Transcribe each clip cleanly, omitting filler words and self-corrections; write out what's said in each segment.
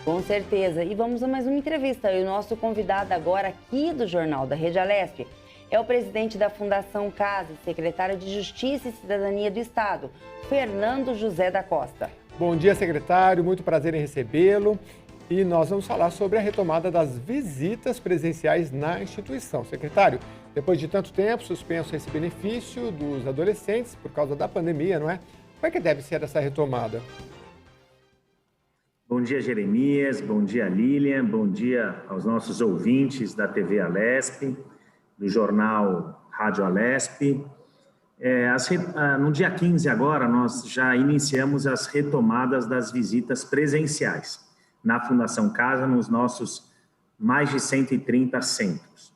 Com certeza. E vamos a mais uma entrevista. E o nosso convidado agora aqui do Jornal da Rede Alesp é o presidente da Fundação Casa, secretário de Justiça e Cidadania do Estado, Fernando José da Costa. Bom dia, secretário. Muito prazer em recebê-lo. E nós vamos falar sobre a retomada das visitas presenciais na instituição. Secretário, depois de tanto tempo suspenso esse benefício dos adolescentes por causa da pandemia, não é? Como é que deve ser essa retomada? Bom dia, Jeremias. Bom dia, Lilian. Bom dia aos nossos ouvintes da TV Alesp, do jornal Rádio Alesp. No dia 15 agora, nós já iniciamos as retomadas das visitas presenciais na Fundação Casa, nos nossos mais de 130 centros.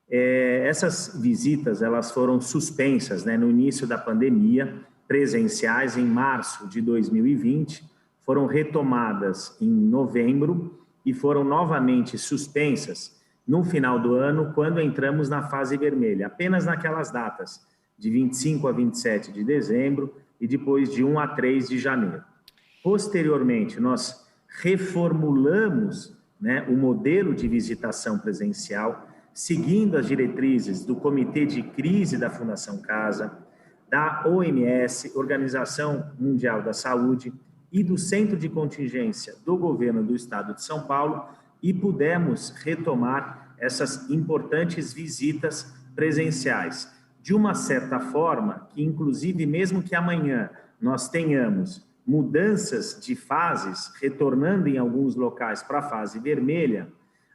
Essas visitas, elas foram suspensas, no início da pandemia, presenciais em março de 2020, foram retomadas em novembro e foram novamente suspensas no final do ano, quando entramos na fase vermelha, apenas naquelas datas, de 25 a 27 de dezembro e depois de 1 a 3 de janeiro. Posteriormente, nós reformulamos o modelo de visitação presencial, seguindo as diretrizes do Comitê de Crise da Fundação Casa, da OMS, Organização Mundial da Saúde, e do Centro de Contingência do Governo do Estado de São Paulo, e pudemos retomar essas importantes visitas presenciais. De uma certa forma, que inclusive mesmo que amanhã nós tenhamos mudanças de fases, retornando em alguns locais para a fase vermelha,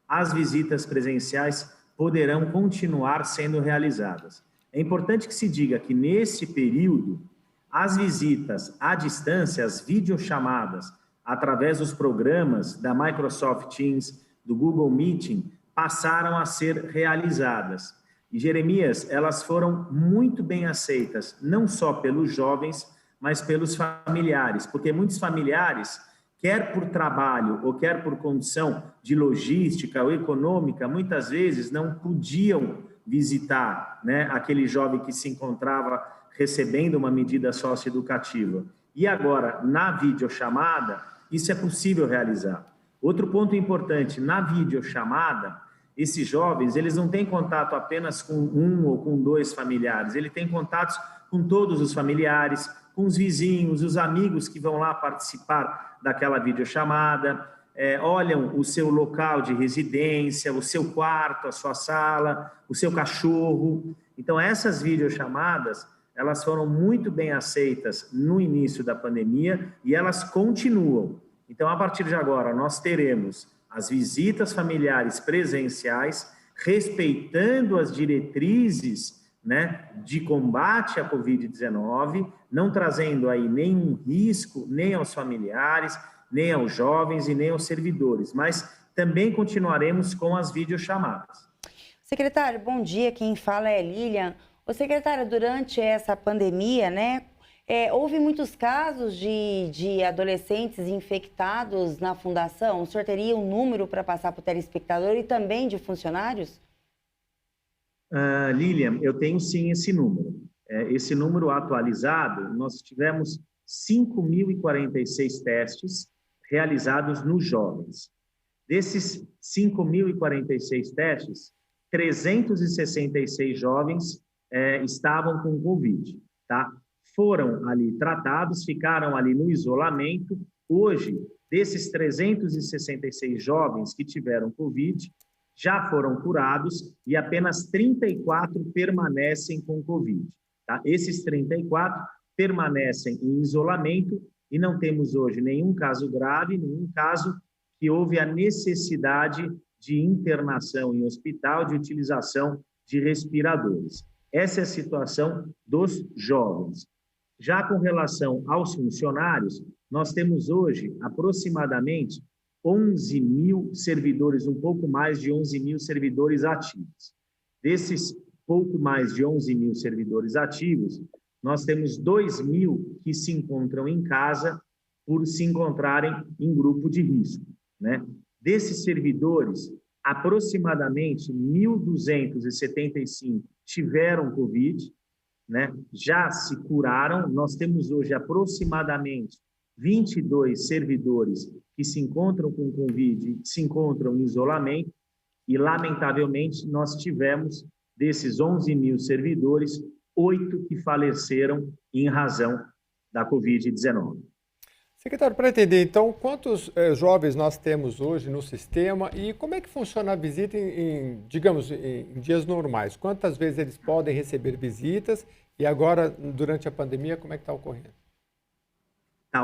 as visitas presenciais poderão continuar sendo realizadas. É importante que se diga que nesse período, as visitas à distância, as videochamadas, através dos programas da Microsoft Teams, do Google Meeting, passaram a ser realizadas. E, Jeremias, elas foram muito bem aceitas, não só pelos jovens, mas pelos familiares, porque muitos familiares, quer por trabalho ou quer por condição de logística ou econômica, muitas vezes não podiam visitar aquele jovem que se encontrava recebendo uma medida socioeducativa. E agora, na videochamada, isso é possível realizar. Outro ponto importante, na videochamada, esses jovens, eles não têm contato apenas com um ou com dois familiares, ele tem contatos com todos os familiares, com os vizinhos, os amigos que vão lá participar daquela videochamada, olham o seu local de residência, o seu quarto, a sua sala, o seu cachorro. Então, essas videochamadas, elas foram muito bem aceitas no início da pandemia e elas continuam. Então, a partir de agora, nós teremos as visitas familiares presenciais, respeitando as diretrizes de combate à Covid-19, não trazendo aí nenhum risco, nem aos familiares, nem aos jovens e nem aos servidores, mas também continuaremos com as videochamadas. Secretário, bom dia. Quem fala é Lilian. Ô, secretária, durante essa pandemia, houve muitos casos de adolescentes infectados na fundação. O senhor teria um número para passar para o telespectador e também de funcionários? Lilian, eu tenho sim esse número. Esse número atualizado, nós tivemos 5.046 testes realizados nos jovens. Desses 5.046 testes, 366 jovens estavam com Covid, tá? Foram ali tratados, ficaram ali no isolamento. Hoje, desses 366 jovens que tiveram Covid, já foram curados e apenas 34 permanecem com Covid, tá? Esses 34 permanecem em isolamento e não temos hoje nenhum caso grave, nenhum caso que houve a necessidade de internação em hospital, de utilização de respiradores. Essa é a situação dos jovens. Já com relação aos funcionários, nós temos hoje aproximadamente 11 mil servidores, um pouco mais de 11 mil servidores ativos. Desses pouco mais de 11 mil servidores ativos, nós temos 2 mil que se encontram em casa por se encontrarem em grupo de risco, Desses servidores, aproximadamente 1.275 tiveram Covid, já se curaram. Nós temos hoje aproximadamente 22 servidores que se encontram com Covid, se encontram em isolamento, e, lamentavelmente, nós tivemos, desses 11 mil servidores, 8 que faleceram em razão da Covid-19. Secretário, para entender, então, quantos jovens nós temos hoje no sistema e como é que funciona a visita digamos, em dias normais? Quantas vezes eles podem receber visitas e agora, durante a pandemia, como é que está ocorrendo?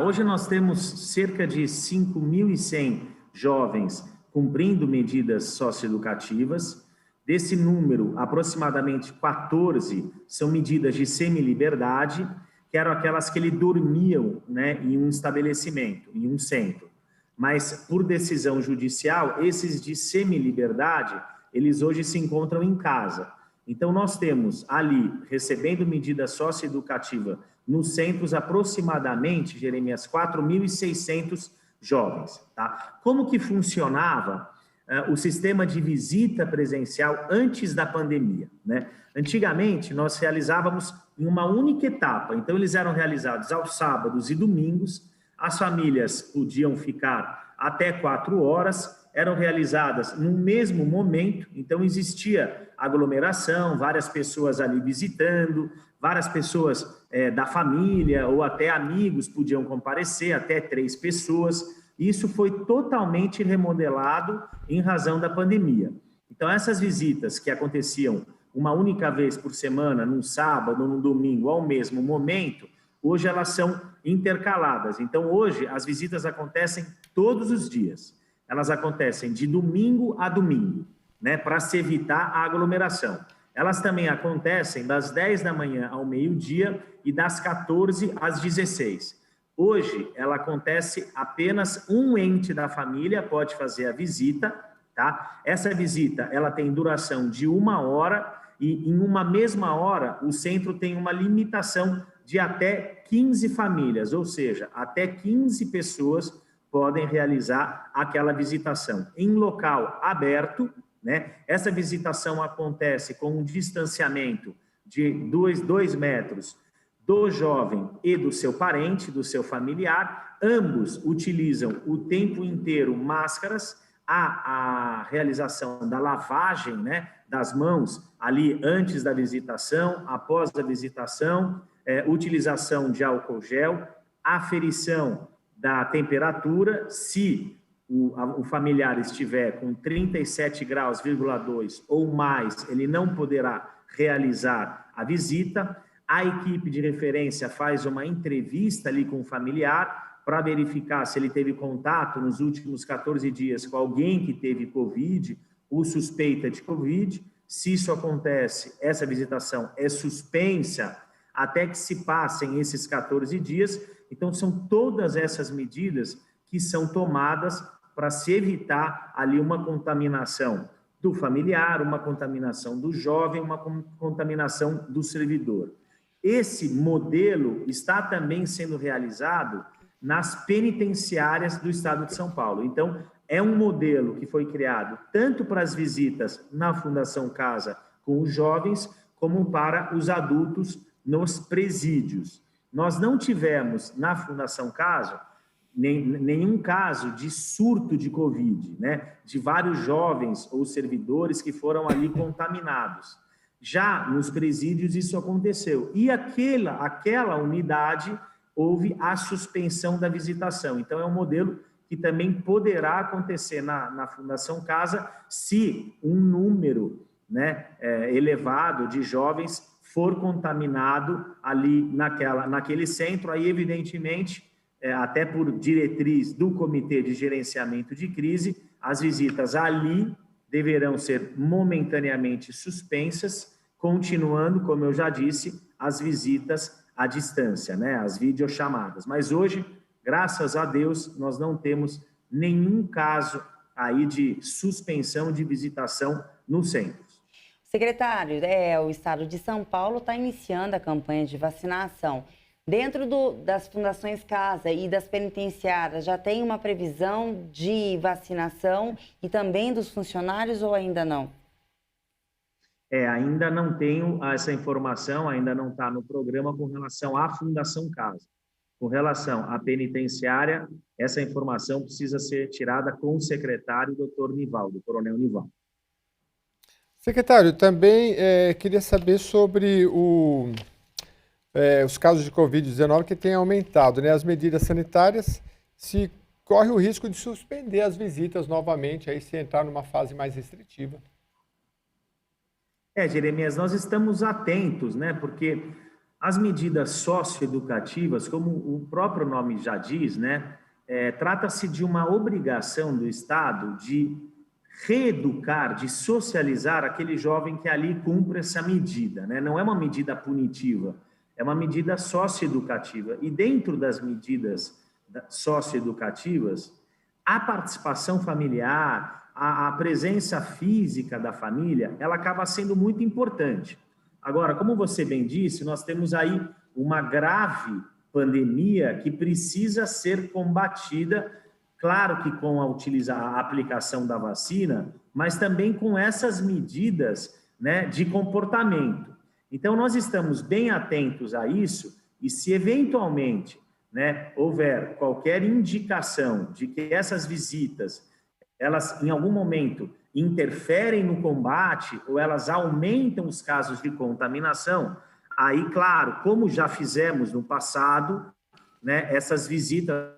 Hoje nós temos cerca de 5.100 jovens cumprindo medidas socioeducativas. Desse número, aproximadamente 14 são medidas de semiliberdade, que eram aquelas que eles dormiam, né, em um estabelecimento, em um centro. Mas, por decisão judicial, esses de semiliberdade, eles hoje se encontram em casa. Então, nós temos ali, recebendo medida socioeducativa, nos centros, aproximadamente, Jeremias, 4.600 jovens. Tá? Como que funcionava o sistema de visita presencial antes da pandemia, né? Antigamente, nós realizávamos em uma única etapa. Então, eles eram realizados aos sábados e domingos. As famílias podiam ficar até 4 horas, eram realizadas no mesmo momento. Então, existia aglomeração, várias pessoas ali visitando, várias pessoas da família ou até amigos podiam comparecer, até 3 pessoas. Isso foi totalmente remodelado em razão da pandemia. Então, essas visitas que aconteciam uma única vez por semana, num sábado, num domingo, ao mesmo momento, hoje elas são intercaladas. Então, hoje, as visitas acontecem todos os dias. Elas acontecem de domingo a domingo, né, para se evitar a aglomeração. Elas também acontecem das 10 da manhã ao meio-dia e das 14 às 16. Hoje, ela acontece apenas um ente da família pode fazer a visita, tá? Essa visita, ela tem duração de 1 hora e em uma mesma hora o centro tem uma limitação de até 15 famílias, ou seja, até 15 pessoas podem realizar aquela visitação em local aberto, né? Essa visitação acontece com um distanciamento de 2 metros do jovem e do seu parente, do seu familiar. Ambos utilizam o tempo inteiro máscaras, a realização da lavagem, né, das mãos ali antes da visitação, após a visitação, utilização de álcool gel, aferição da temperatura, se o familiar estiver com 37,2 graus ou mais, ele não poderá realizar a visita. A equipe de referência faz uma entrevista ali com o familiar para verificar se ele teve contato nos últimos 14 dias com alguém que teve Covid ou suspeita de Covid. Se isso acontece, essa visitação é suspensa até que se passem esses 14 dias. Então, são todas essas medidas que são tomadas para se evitar ali uma contaminação do familiar, uma contaminação do jovem, uma contaminação do servidor. Esse modelo está também sendo realizado nas penitenciárias do estado de São Paulo. Então, é um modelo que foi criado tanto para as visitas na Fundação Casa com os jovens, como para os adultos nos presídios. Nós não tivemos na Fundação Casa nenhum caso de surto de Covid, né? De vários jovens ou servidores que foram ali contaminados. Já nos presídios isso aconteceu. E aquela unidade houve a suspensão da visitação. Então, é um modelo que também poderá acontecer na Fundação Casa se um número, né, elevado de jovens for contaminado ali naquele centro. Aí, evidentemente, até por diretriz do Comitê de Gerenciamento de Crise, as visitas ali deverão ser momentaneamente suspensas, continuando, como eu já disse, as visitas à distância, né, as videochamadas. Mas hoje, graças a Deus, nós não temos nenhum caso aí de suspensão de visitação nos centros. Secretário, o estado de São Paulo está iniciando a campanha de vacinação. Dentro das fundações Casa e das penitenciárias, já tem uma previsão de vacinação e também dos funcionários ou ainda não? Ainda não tenho essa informação, ainda não está no programa com relação à Fundação Casa. Com relação à penitenciária, essa informação precisa ser tirada com o secretário, doutor Nivaldo, Coronel Nivaldo. Secretário, também queria saber sobre os casos de Covid-19 que têm aumentado, né? As medidas sanitárias, se corre o risco de suspender as visitas novamente, aí se entrar numa fase mais restritiva. Jeremias, nós estamos atentos, né? Porque as medidas socioeducativas, como o próprio nome já diz, né? Trata-se de uma obrigação do Estado de reeducar, de socializar aquele jovem que ali cumpre essa medida, né? Não é uma medida punitiva, é uma medida socioeducativa. E dentro das medidas socioeducativas, a participação familiar, a presença física da família, ela acaba sendo muito importante. Agora, como você bem disse, nós temos aí uma grave pandemia que precisa ser combatida, claro que com a aplicação da vacina, mas também com essas medidas, né, de comportamento. Então, nós estamos bem atentos a isso e se eventualmente, né, houver qualquer indicação de que essas visitas, elas em algum momento interferem no combate ou elas aumentam os casos de contaminação, aí, claro, como já fizemos no passado, né, essas visitas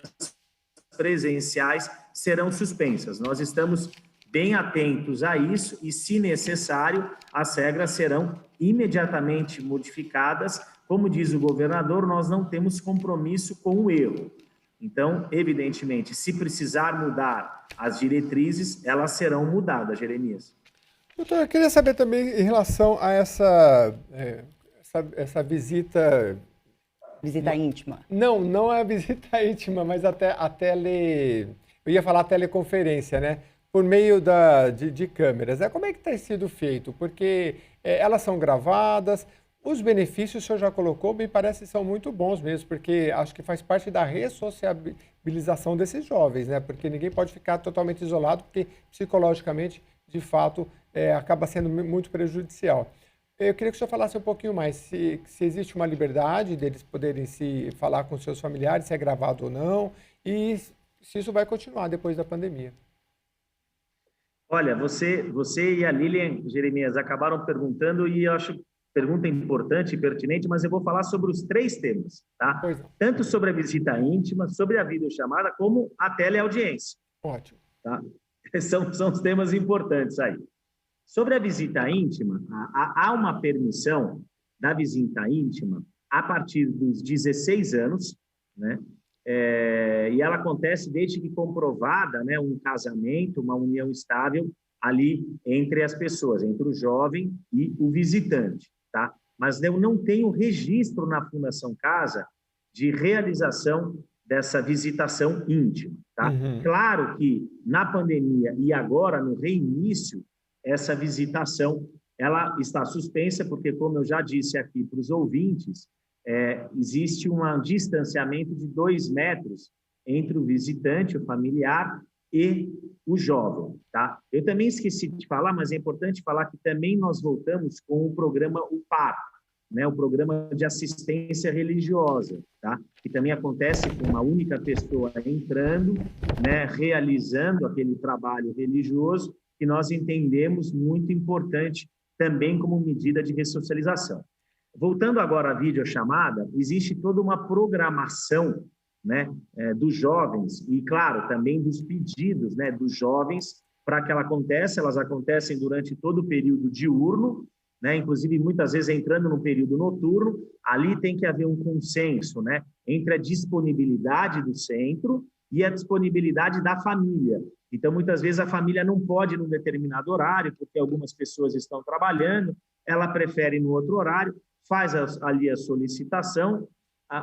presenciais serão suspensas. Nós estamos bem atentos a isso e, se necessário, as regras serão imediatamente modificadas. Como diz o governador, nós não temos compromisso com o erro. Então, evidentemente, se precisar mudar as diretrizes, elas serão mudadas, Jeremias. Doutor, eu queria saber também em relação a essa visita... Visita íntima. Não é a visita íntima, mas até a eu ia falar teleconferência, né? Por meio de câmeras. Como é que tem sido feito? Porque elas são gravadas, os benefícios o senhor já colocou, me parece que são muito bons mesmo, porque acho que faz parte da ressociabilização desses jovens, né? Porque ninguém pode ficar totalmente isolado, porque psicologicamente, de fato, acaba sendo muito prejudicial. Eu queria que o senhor falasse um pouquinho mais, se existe uma liberdade deles poderem se falar com seus familiares, se é gravado ou não, e se isso vai continuar depois da pandemia. Olha, você e a Lilian, Jeremias, acabaram perguntando, e eu acho pergunta importante e pertinente, mas eu vou falar sobre os 3 temas, tá? Tanto sobre a visita íntima, sobre a videochamada, como a teleaudiência. Ótimo. Tá? São os temas importantes aí. Sobre a visita íntima, há uma permissão da visita íntima a partir dos 16 anos, né? E ela acontece desde que comprovada, né, um casamento, uma união estável ali entre as pessoas, entre o jovem e o visitante, tá? Mas eu não tenho registro na Fundação Casa de realização dessa visitação íntima, tá? Uhum. Claro que na pandemia e agora no reinício, essa visitação ela está suspensa, porque, como eu já disse aqui para os ouvintes, existe um distanciamento de 2 metros entre o visitante, o familiar, e o jovem, tá? Eu também esqueci de falar, mas é importante falar que também nós voltamos com o programa UPAR, né? O programa de assistência religiosa, tá? Que também acontece com uma única pessoa entrando, né? Realizando aquele trabalho religioso, que nós entendemos muito importante também como medida de ressocialização. Voltando agora à videochamada, existe toda uma programação, né, dos jovens e, claro, também dos pedidos, né, dos jovens para que ela aconteça. Elas acontecem durante todo o período diurno, né, inclusive muitas vezes entrando no período noturno. Ali tem que haver um consenso, né, entre a disponibilidade do centro e a disponibilidade da família. Então, muitas vezes a família não pode ir num determinado horário, porque algumas pessoas estão trabalhando, ela prefere ir no outro horário, faz ali a solicitação,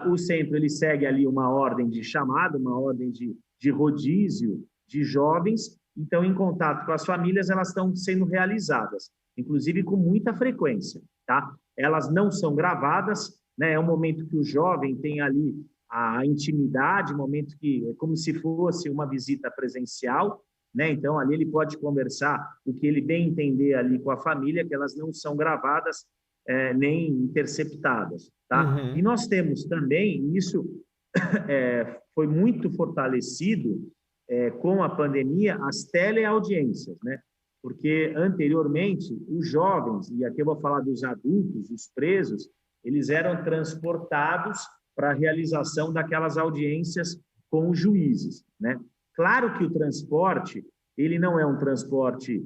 o centro ele segue ali uma ordem de chamada, uma ordem de rodízio de jovens. Então, em contato com as famílias, elas estão sendo realizadas, inclusive com muita frequência, tá? Elas não são gravadas, né? É um momento que o jovem tem ali a intimidade, um momento que é como se fosse uma visita presencial, né? Então, ali ele pode conversar o que ele bem entender ali com a família, que elas não são gravadas nem interceptadas, tá? Uhum. E nós temos também, isso foi muito fortalecido com a pandemia as teleaudiências, né? Porque anteriormente os jovens, e aqui eu vou falar dos adultos, os presos, eles eram transportados para a realização daquelas audiências com os juízes, né? Claro que o transporte, ele não é um transporte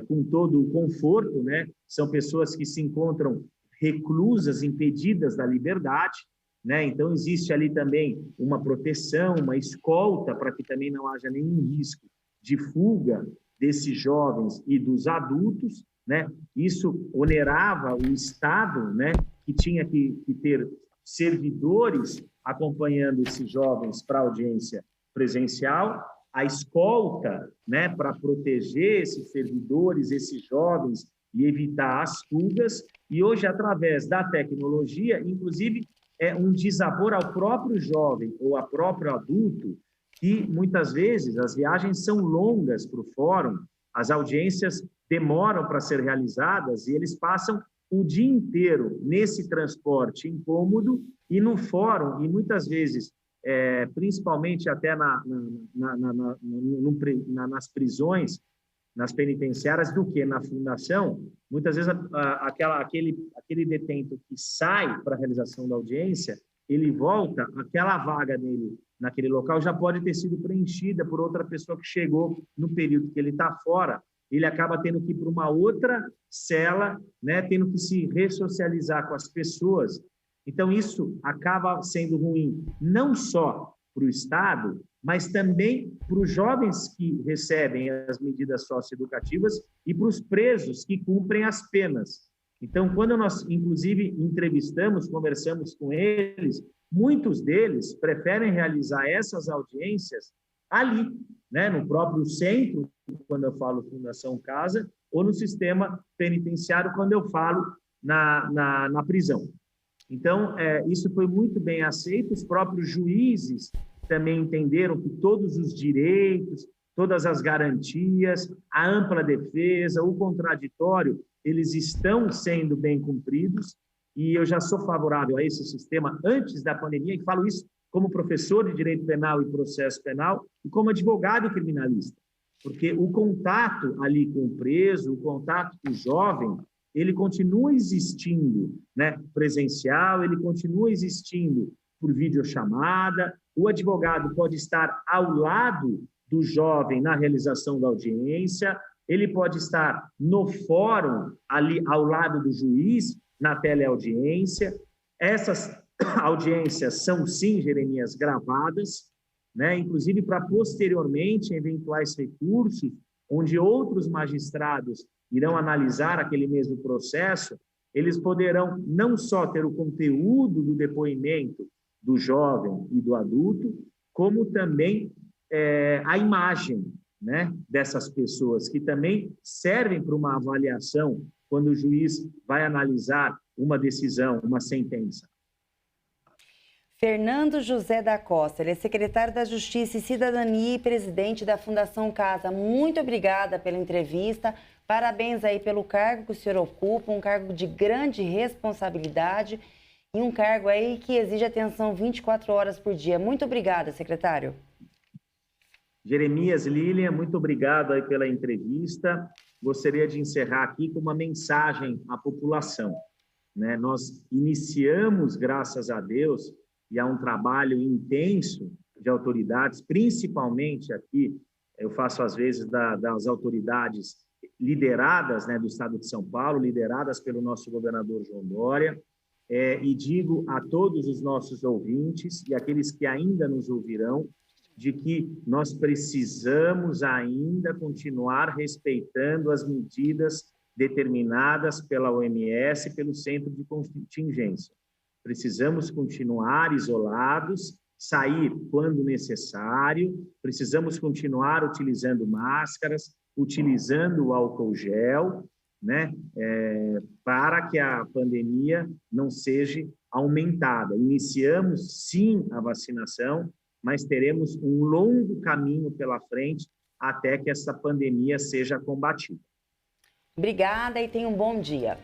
com todo o conforto, né? São pessoas que se encontram reclusas, impedidas da liberdade, né? Então, existe ali também uma proteção, uma escolta, para que também não haja nenhum risco de fuga desses jovens e dos adultos, né? Isso onerava o Estado, né? Que tinha que ter servidores acompanhando esses jovens para audiência presencial, a escolta, né? Para proteger esses servidores, esses jovens e evitar as fugas. E hoje, através da tecnologia, inclusive, é um desabor ao próprio jovem ou ao próprio adulto, que muitas vezes as viagens são longas para o fórum, as audiências demoram para ser realizadas e eles passam o dia inteiro nesse transporte incômodo e no fórum, e muitas vezes, principalmente até nas prisões, nas penitenciárias, do que na fundação, muitas vezes aquele detento que sai para a realização da audiência, ele volta, aquela vaga dele naquele local já pode ter sido preenchida por outra pessoa que chegou no período que ele está fora, ele acaba tendo que ir para uma outra cela, né, tendo que se ressocializar com as pessoas. Então, isso acaba sendo ruim, não só para o Estado, mas também para os jovens que recebem as medidas socioeducativas e para os presos que cumprem as penas. Então, quando nós, inclusive, entrevistamos, conversamos com eles, muitos deles preferem realizar essas audiências ali, né, no próprio centro, quando eu falo Fundação Casa, ou no sistema penitenciário, quando eu falo na prisão. Então, isso foi muito bem aceito, os próprios juízes também entenderam que todos os direitos, todas as garantias, a ampla defesa, o contraditório, eles estão sendo bem cumpridos, e eu já sou favorável a esse sistema antes da pandemia, e falo isso como professor de Direito Penal e Processo Penal e como advogado criminalista, porque o contato ali com o preso, o contato com o jovem, ele continua existindo, né, presencial, ele continua existindo por videochamada, o advogado pode estar ao lado do jovem na realização da audiência, ele pode estar no fórum, ali ao lado do juiz, na teleaudiência. Essas audiências são, sim, Jeremias, gravadas, né? Inclusive para posteriormente, eventuais recursos, onde outros magistrados irão analisar aquele mesmo processo, eles poderão não só ter o conteúdo do depoimento do jovem e do adulto, como também a imagem, né, dessas pessoas, que também servem para uma avaliação quando o juiz vai analisar uma decisão, uma sentença. Fernando José da Costa, ele é secretário da Justiça e Cidadania e presidente da Fundação Casa. Muito obrigada pela entrevista, parabéns aí pelo cargo que o senhor ocupa, um cargo de grande responsabilidade e um cargo aí que exige atenção 24 horas por dia. Muito obrigada, secretário. Jeremias, Lilian, muito obrigado aí pela entrevista. Gostaria de encerrar aqui com uma mensagem à população, né? Nós iniciamos, graças a Deus, e há um trabalho intenso de autoridades, principalmente aqui, eu faço às vezes das autoridades lideradas, né, do Estado de São Paulo, lideradas pelo nosso governador João Dória, e digo a todos os nossos ouvintes e aqueles que ainda nos ouvirão, de que nós precisamos ainda continuar respeitando as medidas determinadas pela OMS e pelo Centro de Contingência. Precisamos continuar isolados, sair quando necessário, precisamos continuar utilizando máscaras, utilizando o álcool gel, né, para que a pandemia não seja aumentada. Iniciamos, sim, a vacinação, mas teremos um longo caminho pela frente até que essa pandemia seja combatida. Obrigada e tenha um bom dia.